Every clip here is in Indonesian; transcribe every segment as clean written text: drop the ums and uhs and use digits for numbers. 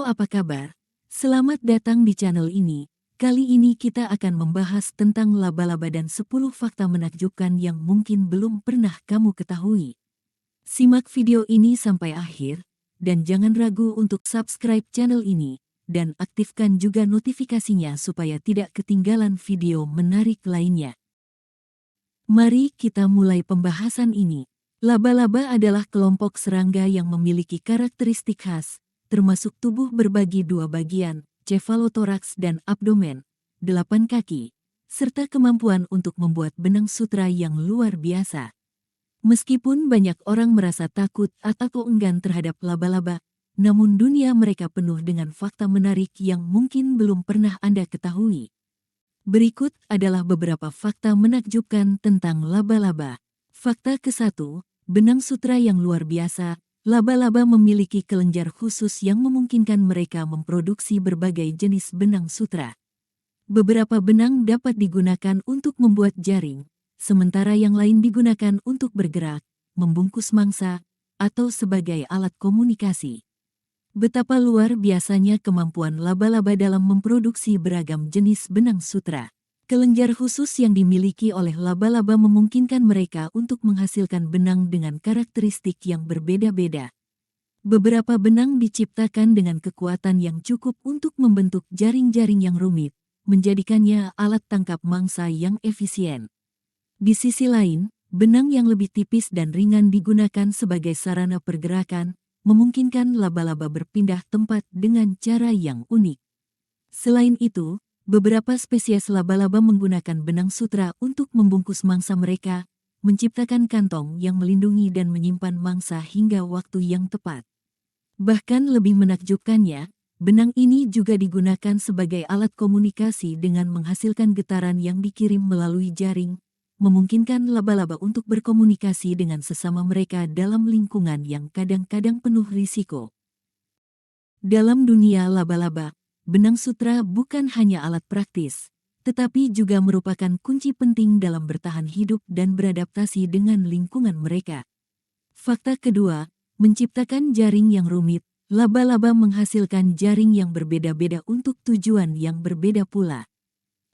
apa kabar? Selamat datang di channel ini. Kali ini kita akan membahas tentang laba-laba dan 10 fakta menakjubkan yang mungkin belum pernah kamu ketahui. Simak video ini sampai akhir, dan jangan ragu untuk subscribe channel ini, dan aktifkan juga notifikasinya supaya tidak ketinggalan video menarik lainnya. Mari kita mulai pembahasan ini. Laba-laba adalah kelompok serangga yang memiliki karakteristik khas, termasuk tubuh berbagi dua bagian, cephalothorax dan abdomen, 8 kaki, serta kemampuan untuk membuat benang sutra yang luar biasa. Meskipun banyak orang merasa takut atau enggan terhadap laba-laba, namun dunia mereka penuh dengan fakta menarik yang mungkin belum pernah Anda ketahui. Berikut adalah beberapa fakta menakjubkan tentang laba-laba. Fakta ke-1, benang sutra yang luar biasa. Laba-laba memiliki kelenjar khusus yang memungkinkan mereka memproduksi berbagai jenis benang sutra. Beberapa benang dapat digunakan untuk membuat jaring, sementara yang lain digunakan untuk bergerak, membungkus mangsa, atau sebagai alat komunikasi. Betapa luar biasanya kemampuan laba-laba dalam memproduksi beragam jenis benang sutra. Kelenjar khusus yang dimiliki oleh laba-laba memungkinkan mereka untuk menghasilkan benang dengan karakteristik yang berbeda-beda. Beberapa benang diciptakan dengan kekuatan yang cukup untuk membentuk jaring-jaring yang rumit, menjadikannya alat tangkap mangsa yang efisien. Di sisi lain, benang yang lebih tipis dan ringan digunakan sebagai sarana pergerakan, memungkinkan laba-laba berpindah tempat dengan cara yang unik. Selain itu, beberapa spesies laba-laba menggunakan benang sutra untuk membungkus mangsa mereka, menciptakan kantong yang melindungi dan menyimpan mangsa hingga waktu yang tepat. Bahkan lebih menakjubkannya, benang ini juga digunakan sebagai alat komunikasi dengan menghasilkan getaran yang dikirim melalui jaring, memungkinkan laba-laba untuk berkomunikasi dengan sesama mereka dalam lingkungan yang kadang-kadang penuh risiko. Dalam dunia laba-laba, benang sutra bukan hanya alat praktis, tetapi juga merupakan kunci penting dalam bertahan hidup dan beradaptasi dengan lingkungan mereka. Fakta kedua, menciptakan jaring yang rumit. Laba-laba menghasilkan jaring yang berbeda-beda untuk tujuan yang berbeda pula.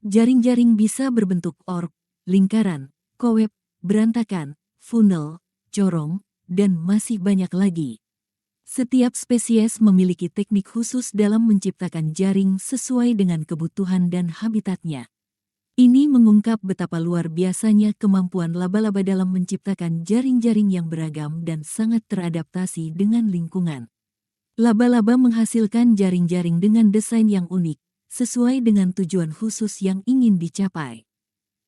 Jaring-jaring bisa berbentuk orb, lingkaran, koweb, berantakan, funnel, corong, dan masih banyak lagi. Setiap spesies memiliki teknik khusus dalam menciptakan jaring sesuai dengan kebutuhan dan habitatnya. Ini mengungkap betapa luar biasanya kemampuan laba-laba dalam menciptakan jaring-jaring yang beragam dan sangat teradaptasi dengan lingkungan. Laba-laba menghasilkan jaring-jaring dengan desain yang unik, sesuai dengan tujuan khusus yang ingin dicapai.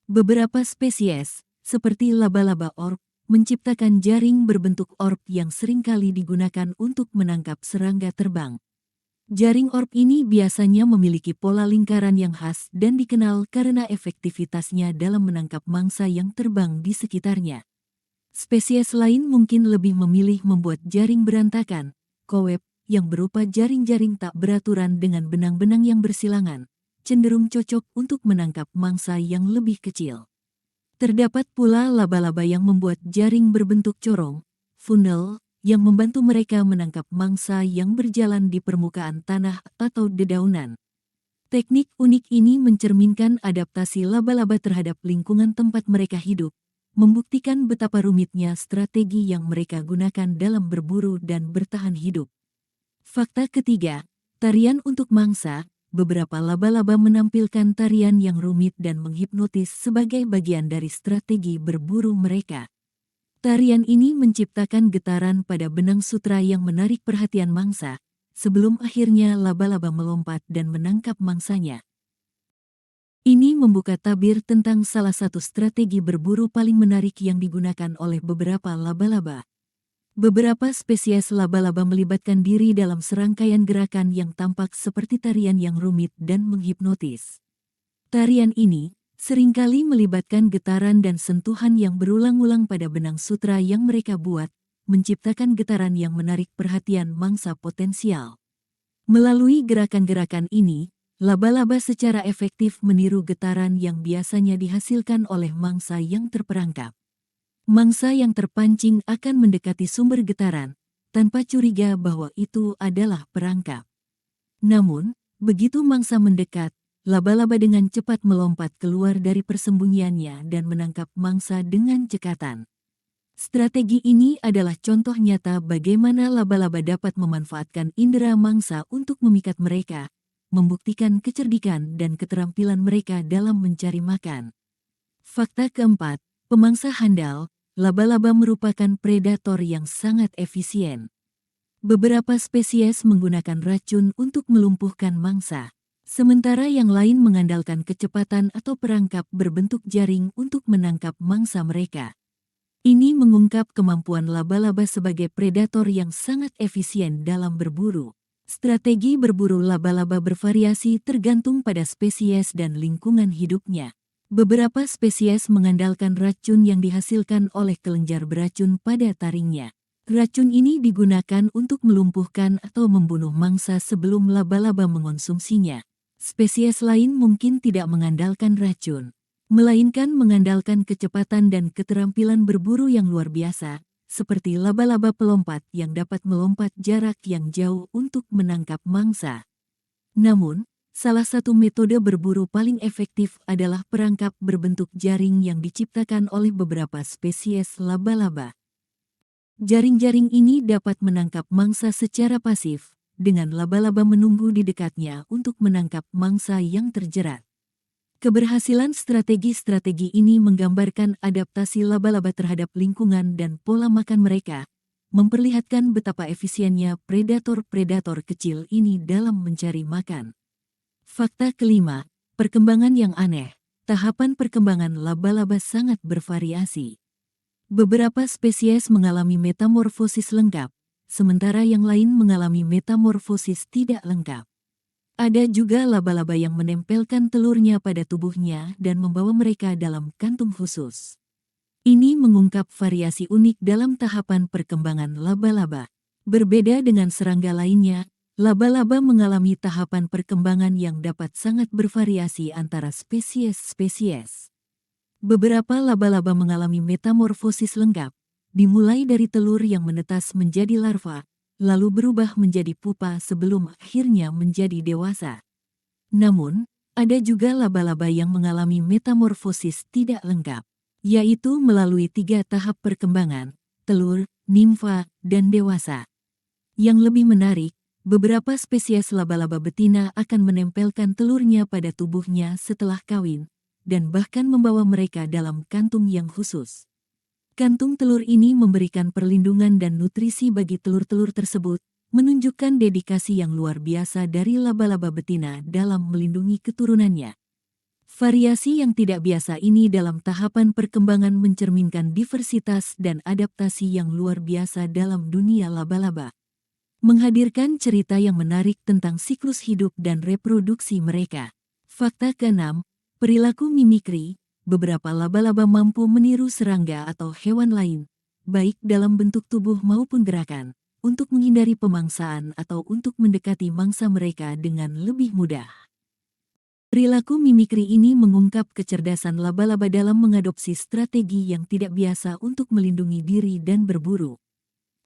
Beberapa spesies, seperti laba-laba orb, menciptakan jaring berbentuk orb yang seringkali digunakan untuk menangkap serangga terbang. Jaring orb ini biasanya memiliki pola lingkaran yang khas dan dikenal karena efektivitasnya dalam menangkap mangsa yang terbang di sekitarnya. Spesies lain mungkin lebih memilih membuat jaring berantakan, koweb, yang berupa jaring-jaring tak beraturan dengan benang-benang yang bersilangan, cenderung cocok untuk menangkap mangsa yang lebih kecil. Terdapat pula laba-laba yang membuat jaring berbentuk corong, funnel, yang membantu mereka menangkap mangsa yang berjalan di permukaan tanah atau dedaunan. Teknik unik ini mencerminkan adaptasi laba-laba terhadap lingkungan tempat mereka hidup, membuktikan betapa rumitnya strategi yang mereka gunakan dalam berburu dan bertahan hidup. Fakta ketiga, tarian untuk mangsa. Beberapa laba-laba menampilkan tarian yang rumit dan menghipnotis sebagai bagian dari strategi berburu mereka. Tarian ini menciptakan getaran pada benang sutra yang menarik perhatian mangsa, sebelum akhirnya laba-laba melompat dan menangkap mangsanya. Ini membuka tabir tentang salah satu strategi berburu paling menarik yang digunakan oleh beberapa laba-laba. Beberapa spesies laba-laba melibatkan diri dalam serangkaian gerakan yang tampak seperti tarian yang rumit dan menghipnotis. Tarian ini seringkali melibatkan getaran dan sentuhan yang berulang-ulang pada benang sutra yang mereka buat, menciptakan getaran yang menarik perhatian mangsa potensial. Melalui gerakan-gerakan ini, laba-laba secara efektif meniru getaran yang biasanya dihasilkan oleh mangsa yang terperangkap. Mangsa yang terpancing akan mendekati sumber getaran, tanpa curiga bahwa itu adalah perangkap. Namun, begitu mangsa mendekat, laba-laba dengan cepat melompat keluar dari persembunyiannya dan menangkap mangsa dengan cekatan. Strategi ini adalah contoh nyata bagaimana laba-laba dapat memanfaatkan indera mangsa untuk memikat mereka, membuktikan kecerdikan dan keterampilan mereka dalam mencari makan. Fakta keempat, pemangsa handal, laba-laba merupakan predator yang sangat efisien. Beberapa spesies menggunakan racun untuk melumpuhkan mangsa, sementara yang lain mengandalkan kecepatan atau perangkap berbentuk jaring untuk menangkap mangsa mereka. Ini mengungkap kemampuan laba-laba sebagai predator yang sangat efisien dalam berburu. Strategi berburu laba-laba bervariasi tergantung pada spesies dan lingkungan hidupnya. Beberapa spesies mengandalkan racun yang dihasilkan oleh kelenjar beracun pada taringnya. Racun ini digunakan untuk melumpuhkan atau membunuh mangsa sebelum laba-laba mengonsumsinya. Spesies lain mungkin tidak mengandalkan racun, melainkan mengandalkan kecepatan dan keterampilan berburu yang luar biasa, seperti laba-laba pelompat yang dapat melompat jarak yang jauh untuk menangkap mangsa. Namun, salah satu metode berburu paling efektif adalah perangkap berbentuk jaring yang diciptakan oleh beberapa spesies laba-laba. Jaring-jaring ini dapat menangkap mangsa secara pasif, dengan laba-laba menunggu di dekatnya untuk menangkap mangsa yang terjerat. Keberhasilan strategi-strategi ini menggambarkan adaptasi laba-laba terhadap lingkungan dan pola makan mereka, memperlihatkan betapa efisiennya predator-predator kecil ini dalam mencari makan. Fakta kelima, perkembangan yang aneh. Tahapan perkembangan laba-laba sangat bervariasi. Beberapa spesies mengalami metamorfosis lengkap, sementara yang lain mengalami metamorfosis tidak lengkap. Ada juga laba-laba yang menempelkan telurnya pada tubuhnya dan membawa mereka dalam kantung khusus. Ini mengungkap variasi unik dalam tahapan perkembangan laba-laba. Berbeda dengan serangga lainnya, laba-laba mengalami tahapan perkembangan yang dapat sangat bervariasi antara spesies-spesies. Beberapa laba-laba mengalami metamorfosis lengkap, dimulai dari telur yang menetas menjadi larva, lalu berubah menjadi pupa sebelum akhirnya menjadi dewasa. Namun, ada juga laba-laba yang mengalami metamorfosis tidak lengkap, yaitu melalui 3 tahap perkembangan, telur, nimfa, dan dewasa. Yang lebih menarik, beberapa spesies laba-laba betina akan menempelkan telurnya pada tubuhnya setelah kawin, dan bahkan membawa mereka dalam kantung yang khusus. Kantung telur ini memberikan perlindungan dan nutrisi bagi telur-telur tersebut, menunjukkan dedikasi yang luar biasa dari laba-laba betina dalam melindungi keturunannya. Variasi yang tidak biasa ini dalam tahapan perkembangan mencerminkan diversitas dan adaptasi yang luar biasa dalam dunia laba-laba. Menghadirkan cerita yang menarik tentang siklus hidup dan reproduksi mereka. Fakta keenam, perilaku mimikri. Beberapa laba-laba mampu meniru serangga atau hewan lain, baik dalam bentuk tubuh maupun gerakan, untuk menghindari pemangsaan atau untuk mendekati mangsa mereka dengan lebih mudah. Perilaku mimikri ini mengungkap kecerdasan laba-laba dalam mengadopsi strategi yang tidak biasa untuk melindungi diri dan berburu.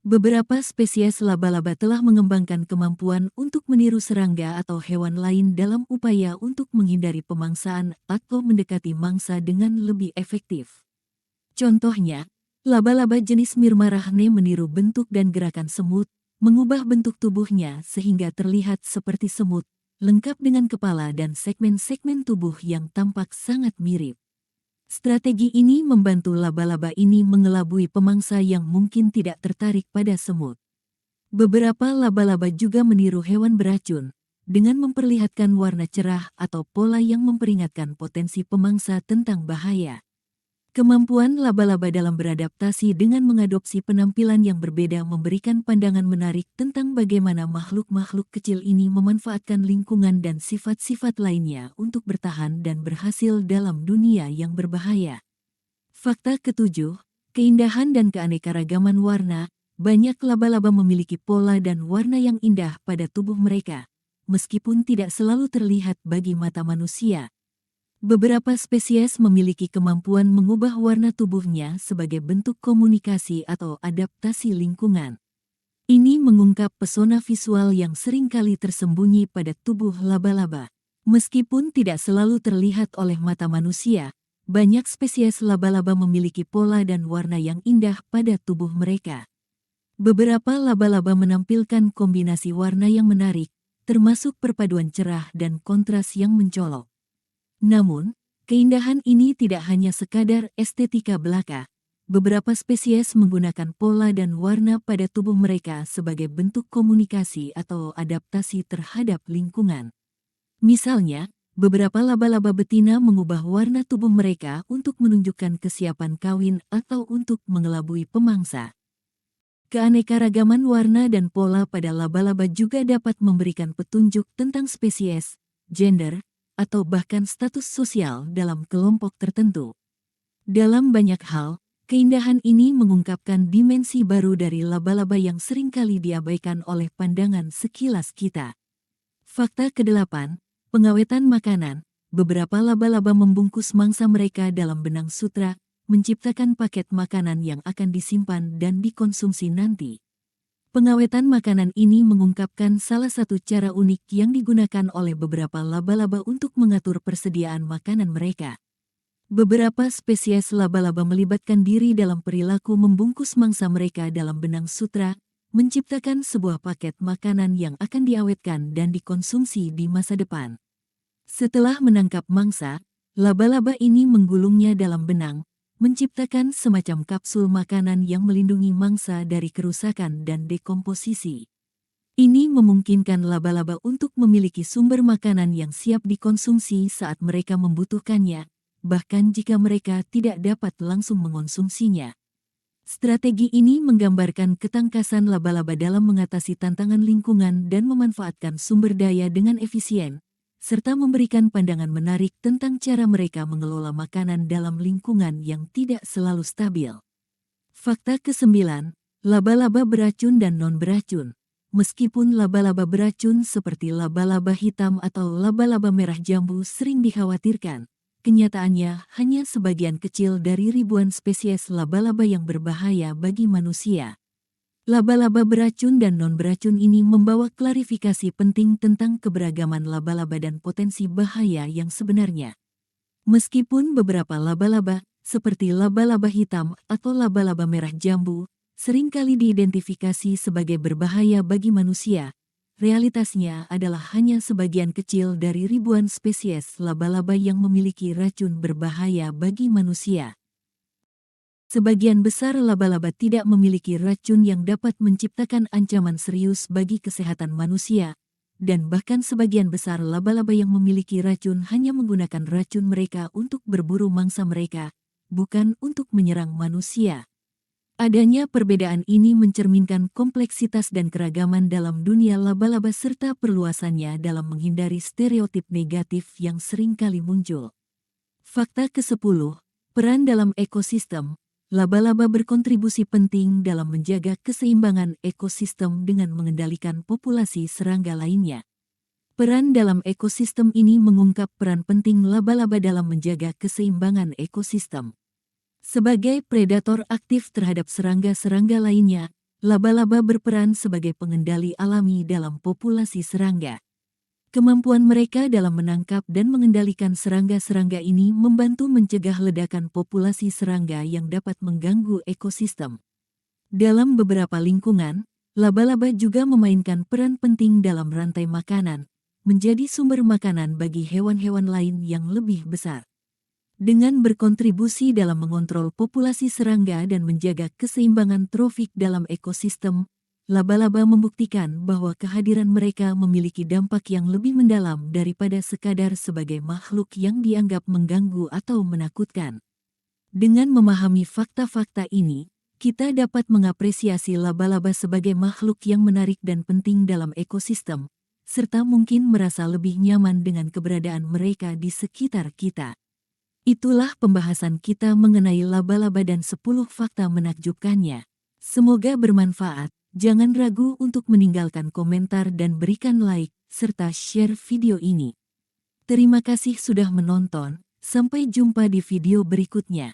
Beberapa spesies laba-laba telah mengembangkan kemampuan untuk meniru serangga atau hewan lain dalam upaya untuk menghindari pemangsaan atau mendekati mangsa dengan lebih efektif. Contohnya, laba-laba jenis Myrmarachne meniru bentuk dan gerakan semut, mengubah bentuk tubuhnya sehingga terlihat seperti semut, lengkap dengan kepala dan segmen-segmen tubuh yang tampak sangat mirip. Strategi ini membantu laba-laba ini mengelabui pemangsa yang mungkin tidak tertarik pada semut. Beberapa laba-laba juga meniru hewan beracun, dengan memperlihatkan warna cerah atau pola yang memperingatkan potensi pemangsa tentang bahaya. Kemampuan laba-laba dalam beradaptasi dengan mengadopsi penampilan yang berbeda memberikan pandangan menarik tentang bagaimana makhluk-makhluk kecil ini memanfaatkan lingkungan dan sifat-sifat lainnya untuk bertahan dan berhasil dalam dunia yang berbahaya. Fakta ketujuh, keindahan dan keanekaragaman warna. Banyak laba-laba memiliki pola dan warna yang indah pada tubuh mereka, meskipun tidak selalu terlihat bagi mata manusia. Beberapa spesies memiliki kemampuan mengubah warna tubuhnya sebagai bentuk komunikasi atau adaptasi lingkungan. Ini mengungkap pesona visual yang seringkali tersembunyi pada tubuh laba-laba. Meskipun tidak selalu terlihat oleh mata manusia, banyak spesies laba-laba memiliki pola dan warna yang indah pada tubuh mereka. Beberapa laba-laba menampilkan kombinasi warna yang menarik, termasuk perpaduan cerah dan kontras yang mencolok. Namun, keindahan ini tidak hanya sekadar estetika belaka. Beberapa spesies menggunakan pola dan warna pada tubuh mereka sebagai bentuk komunikasi atau adaptasi terhadap lingkungan. Misalnya, beberapa laba-laba betina mengubah warna tubuh mereka untuk menunjukkan kesiapan kawin atau untuk mengelabui pemangsa. Keanekaragaman warna dan pola pada laba-laba juga dapat memberikan petunjuk tentang spesies, gender, atau bahkan status sosial dalam kelompok tertentu. Dalam banyak hal, keindahan ini mengungkapkan dimensi baru dari laba-laba yang seringkali diabaikan oleh pandangan sekilas kita. Fakta ke-8, pengawetan makanan. Beberapa laba-laba membungkus mangsa mereka dalam benang sutra, menciptakan paket makanan yang akan disimpan dan dikonsumsi nanti. Pengawetan makanan ini mengungkapkan salah satu cara unik yang digunakan oleh beberapa laba-laba untuk mengatur persediaan makanan mereka. Beberapa spesies laba-laba melibatkan diri dalam perilaku membungkus mangsa mereka dalam benang sutra, menciptakan sebuah paket makanan yang akan diawetkan dan dikonsumsi di masa depan. Setelah menangkap mangsa, laba-laba ini menggulungnya dalam benang, menciptakan semacam kapsul makanan yang melindungi mangsa dari kerusakan dan dekomposisi. Ini memungkinkan laba-laba untuk memiliki sumber makanan yang siap dikonsumsi saat mereka membutuhkannya, bahkan jika mereka tidak dapat langsung mengonsumsinya. Strategi ini menggambarkan ketangkasan laba-laba dalam mengatasi tantangan lingkungan dan memanfaatkan sumber daya dengan efisien, serta memberikan pandangan menarik tentang cara mereka mengelola makanan dalam lingkungan yang tidak selalu stabil. Fakta ke-9, laba-laba beracun dan non-beracun. Meskipun laba-laba beracun seperti laba-laba hitam atau laba-laba merah jambu sering dikhawatirkan, kenyataannya hanya sebagian kecil dari ribuan spesies laba-laba yang berbahaya bagi manusia. Laba-laba beracun dan non-beracun ini membawa klarifikasi penting tentang keberagaman laba-laba dan potensi bahaya yang sebenarnya. Meskipun beberapa laba-laba, seperti laba-laba hitam atau laba-laba merah jambu, seringkali diidentifikasi sebagai berbahaya bagi manusia, realitasnya adalah hanya sebagian kecil dari ribuan spesies laba-laba yang memiliki racun berbahaya bagi manusia. Sebagian besar laba-laba tidak memiliki racun yang dapat menciptakan ancaman serius bagi kesehatan manusia, dan bahkan sebagian besar laba-laba yang memiliki racun hanya menggunakan racun mereka untuk berburu mangsa mereka, bukan untuk menyerang manusia. Adanya perbedaan ini mencerminkan kompleksitas dan keragaman dalam dunia laba-laba serta perluasannya dalam menghindari stereotip negatif yang seringkali muncul. Fakta ke-10, peran dalam ekosistem. Laba-laba berkontribusi penting dalam menjaga keseimbangan ekosistem dengan mengendalikan populasi serangga lainnya. Peran dalam ekosistem ini mengungkap peran penting laba-laba dalam menjaga keseimbangan ekosistem. Sebagai predator aktif terhadap serangga-serangga lainnya, laba-laba berperan sebagai pengendali alami dalam populasi serangga. Kemampuan mereka dalam menangkap dan mengendalikan serangga-serangga ini membantu mencegah ledakan populasi serangga yang dapat mengganggu ekosistem. Dalam beberapa lingkungan, laba-laba juga memainkan peran penting dalam rantai makanan, menjadi sumber makanan bagi hewan-hewan lain yang lebih besar. Dengan berkontribusi dalam mengontrol populasi serangga dan menjaga keseimbangan trofik dalam ekosistem, laba-laba membuktikan bahwa kehadiran mereka memiliki dampak yang lebih mendalam daripada sekadar sebagai makhluk yang dianggap mengganggu atau menakutkan. Dengan memahami fakta-fakta ini, kita dapat mengapresiasi laba-laba sebagai makhluk yang menarik dan penting dalam ekosistem, serta mungkin merasa lebih nyaman dengan keberadaan mereka di sekitar kita. Itulah pembahasan kita mengenai laba-laba dan 10 fakta menakjubkannya. Semoga bermanfaat. Jangan ragu untuk meninggalkan komentar dan berikan like, serta share video ini. Terima kasih sudah menonton, sampai jumpa di video berikutnya.